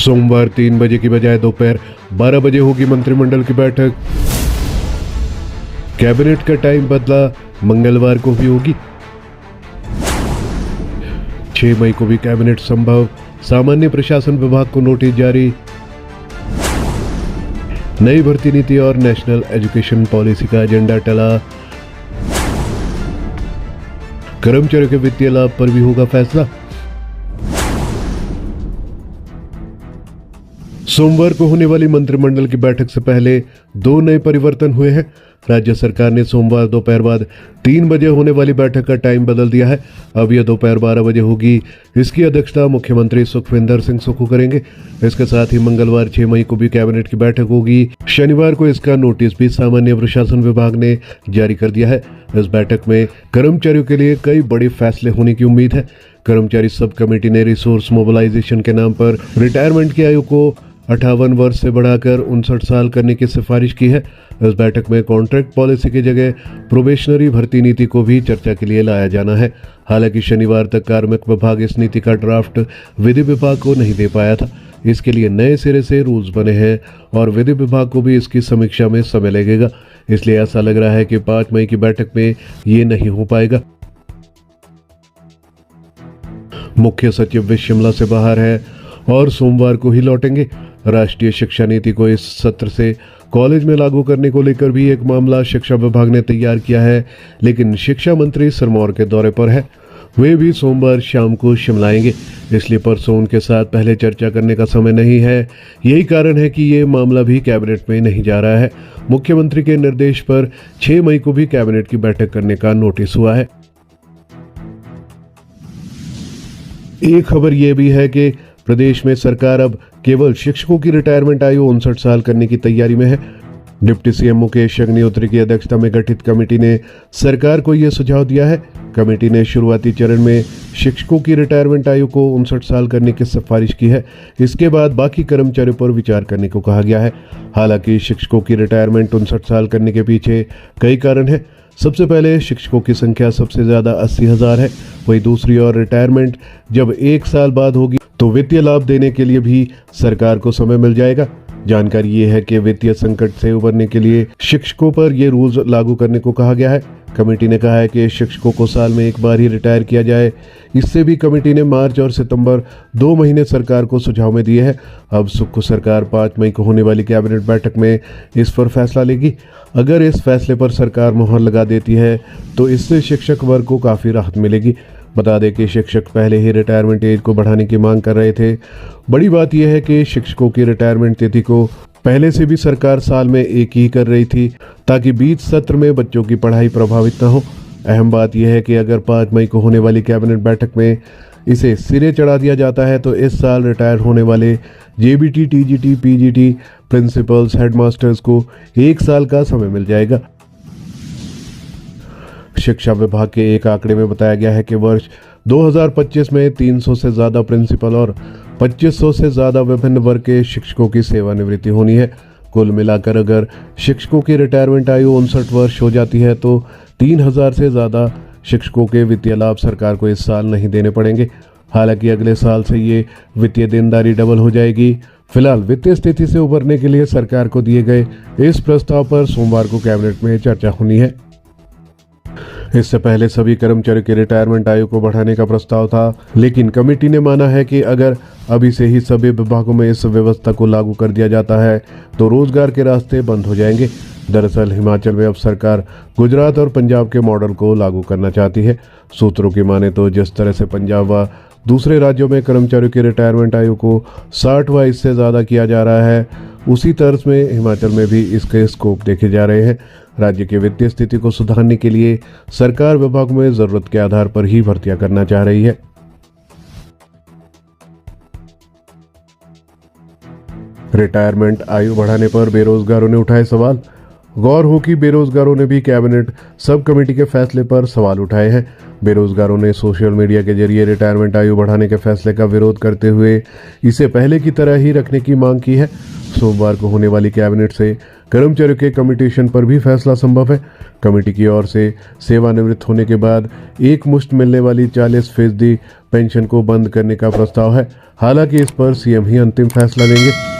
सोमवार 3 बजे की बजाय दोपहर 12 बजे होगी मंत्रिमंडल की बैठक। कैबिनेट का टाइम बदला, मंगलवार को भी होगी। 6 मई को भी कैबिनेट संभव, सामान्य प्रशासन विभाग को नोटिस जारी। नई भर्ती नीति और नेशनल एजुकेशन पॉलिसी का एजेंडा टला। कर्मचारियों के वित्तीय लाभ पर भी होगा फैसला। सोमवार को होने वाली मंत्रिमंडल की बैठक से पहले 2 नए परिवर्तन हुए हैं। राज्य सरकार ने सोमवार दोपहर बाद 3 बजे होने वाली बैठक का टाइम बदल दिया है। अब यह दोपहर 12 बजे होगी। इसकी अध्यक्षता मुख्यमंत्री सुखविंदर सिंह सुक्खू करेंगे। इसके साथ ही मंगलवार 6 मई को भी कैबिनेट की बैठक होगी। शनिवार को इसका नोटिस भी सामान्य प्रशासन विभाग ने जारी कर दिया है। इस बैठक में कर्मचारियों के लिए कई बड़े फैसले होने की उम्मीद है। कर्मचारी सब कमेटी ने रिसोर्स मोबिलाइजेशन के नाम पर रिटायरमेंट की आयु को 58 वर्ष से बढ़ाकर 59 साल करने की सिफारिश की है। इस बैठक में कॉन्ट्रैक्ट पॉलिसी की जगह प्रोबेशनरी भर्ती नीति को भी चर्चा के लिए लाया जाना है। हालांकि शनिवार तक कार्मिक विभाग इस नीति का ड्राफ्ट विधि विभाग को नहीं दे पाया था। इसके लिए नए सिरे से रूल्स बने हैं और विधि विभाग को भी इसकी समीक्षा में समय लगेगा। इसलिए ऐसा लग रहा है कि 5 मई की बैठक में ये नहीं हो पाएगा। मुख्य सचिव भी शिमला से बाहर है और सोमवार को ही लौटेंगे। राष्ट्रीय शिक्षा नीति को इस सत्र से कॉलेज में लागू करने को लेकर भी एक मामला शिक्षा विभाग ने तैयार किया है, लेकिन शिक्षा मंत्री सिरमौर के दौरे पर है। वे भी सोमवार शाम को शिमला आएंगे, इसलिए परसों उनके साथ पहले चर्चा करने का समय नहीं है। यही कारण है कि ये मामला भी कैबिनेट में नहीं जा रहा है। मुख्यमंत्री के निर्देश पर 6 मई को भी कैबिनेट की बैठक करने का नोटिस हुआ है। एक खबर यह भी है कि प्रदेश में सरकार अब केवल शिक्षकों की रिटायरमेंट आयु 59 साल करने की तैयारी में है। डिप्टी सीएम मुकेश अग्निहोत्री की अध्यक्षता में गठित कमेटी ने सरकार को यह सुझाव दिया है। कमेटी ने शुरुआती चरण में शिक्षकों की रिटायरमेंट आयु को 59 साल करने की सिफारिश की है। इसके बाद बाकी कर्मचारियों पर विचार करने को कहा गया है। हालांकि शिक्षकों की रिटायरमेंट 59 साल करने के पीछे कई कारण हैं। सबसे पहले शिक्षकों की संख्या सबसे ज्यादा 80,000 है। वही दूसरी ओर रिटायरमेंट जब 1 साल बाद होगी तो वित्तीय लाभ देने के लिए भी सरकार को समय मिल जाएगा। जानकारी ये है कि वित्तीय संकट से उबरने के लिए शिक्षकों पर ये रूल्स लागू करने को कहा गया है। कमेटी ने कहा है कि शिक्षकों को साल में एक बार ही रिटायर किया जाए। इससे भी कमेटी ने मार्च और सितंबर 2 महीने सरकार को सुझाव में दिए हैं। अब सुक्खू सरकार 5 मई को होने वाली कैबिनेट बैठक में इस पर फैसला लेगी। अगर इस फैसले पर सरकार मोहर लगा देती है तो इससे शिक्षक वर्ग को काफ़ी राहत मिलेगी। बता दें कि शिक्षक पहले ही रिटायरमेंट एज को बढ़ाने की मांग कर रहे थे। बड़ी बात यह है कि शिक्षकों की रिटायरमेंट तिथि को पहले से भी सरकार साल में एक ही कर रही थी, ताकि बीच सत्र में बच्चों की पढ़ाई प्रभावित न हो। अहम बात यह है कि अगर 5 मई को होने वाली कैबिनेट बैठक में इसे सिरे चढ़ा दिया जाता है तो इस साल रिटायर होने वाले JBT, TGT, PGT, principles, headmasters को 1 साल का समय मिल जाएगा। शिक्षा विभाग के एक आंकड़े में बताया गया है कि वर्ष 2025 में 300 से ज्यादा प्रिंसिपल और 2500 से ज्यादा विभिन्न वर्ग के शिक्षकों की सेवानिवृत्ति होनी है। कुल मिलाकर अगर शिक्षकों की रिटायरमेंट आयु 59 वर्ष हो जाती है तो 3000 से ज्यादा शिक्षकों के वित्तीय लाभ सरकार को इस साल नहीं देने पड़ेंगे। हालांकि अगले साल से ये वित्तीय देनदारी डबल हो जाएगी। फिलहाल वित्तीय स्थिति से उबरने के लिए सरकार को दिए गए इस प्रस्ताव पर सोमवार को कैबिनेट में चर्चा होनी है। इससे पहले सभी कर्मचारियों की रिटायरमेंट आयु को बढ़ाने का प्रस्ताव था, लेकिन कमेटी ने माना है कि अगर अभी से ही सभी विभागों में इस व्यवस्था को लागू कर दिया जाता है तो रोजगार के रास्ते बंद हो जाएंगे। दरअसल हिमाचल में अब सरकार गुजरात और पंजाब के मॉडल को लागू करना चाहती है। सूत्रों की माने तो जिस तरह से पंजाब व दूसरे राज्यों में कर्मचारियों की रिटायरमेंट आयु को 60 व इससे ज़्यादा किया जा रहा है, उसी तर्ज में हिमाचल में भी इसके स्कोप देखे जा रहे हैं। राज्य की वित्तीय स्थिति को सुधारने के लिए सरकार विभाग में जरूरत के आधार पर ही भर्तियां करना चाह रही है। रिटायरमेंट आयु बढ़ाने पर बेरोजगारों ने उठाए सवाल। गौर हो कि बेरोजगारों ने भी कैबिनेट सब कमेटी के फैसले पर सवाल उठाए हैं। बेरोजगारों ने सोशल मीडिया के जरिए रिटायरमेंट आयु बढ़ाने के फैसले का विरोध करते हुए इसे पहले की तरह ही रखने की मांग की है। सोमवार को होने वाली कैबिनेट से कर्मचारियों के कम्यूटेशन पर भी फैसला संभव है। कमेटी की ओर से सेवानिवृत्त होने के बाद एक मुश्त मिलने वाली 40% पेंशन को बंद करने का प्रस्ताव है। हालांकि इस पर सीएम ही अंतिम फैसला लेंगे।